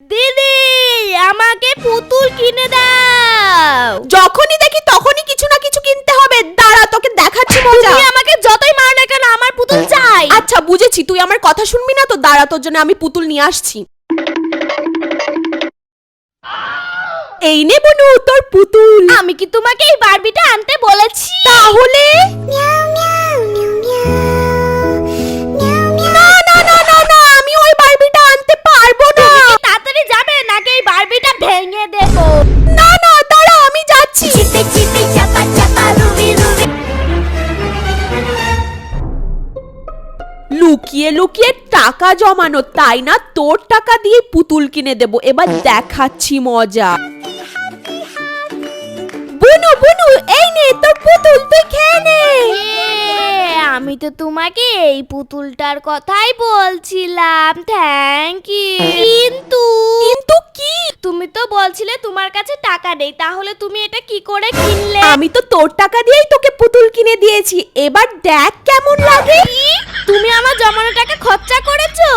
দিদি আমাকে পুতুল কিনে দাও। যখনই দেখি তখনই কিছু না কিছু কিনতে হবে। দাঁড়া তোকে দেখাচ্ছি মজা। তুমি আমাকে যতই মারো না কেন আমার পুতুল চাই। আচ্ছা বুঝেছি, তুই আমার কথা শুনবি না তো। দাঁড়া, তোর জন্য আমি পুতুল নিয়ে আসছি। এই নে বনু তোর পুতুল। আমি কি তোমাকে এই বারবিটা আনতে বলেছি? তাহলে না না না না না, আমি ওই বারবিটা আনতে পারবো না। তুমি কি তাড়াতাড়ি যাবে নাকি এই বারবিটা ভেঙে দেবো? না না দাঁড়া, আমি যাচ্ছি। চিপে চিপে চাপা চাপা রুবি রুবি। লুকিয়ে লুকিয়ে টাকা জমানো, তাই না? তোর টাকা দিয়ে পুতুল কিনে দেব। এবার দেখাচ্ছি মজা। বুনু বুনু, এই নে তোর পুতুল, তুই খেয়ে নে। আমি তো তোমাকে এই পুতুলটার কথাই বলছিলাম। Thank you. কিন্তু কিন্তু কি? তুমি তো বলছিলে তোমার কাছে টাকা নেই, তাহলে তুমি এটা কি করে কিনলে? আমি তো তোর টাকা দিয়েই তোকে পুতুল কিনে দিয়েছি। এবার দেখ কেমন লাগে। তুমি আমার জমানো টাকা খরচা করেছো?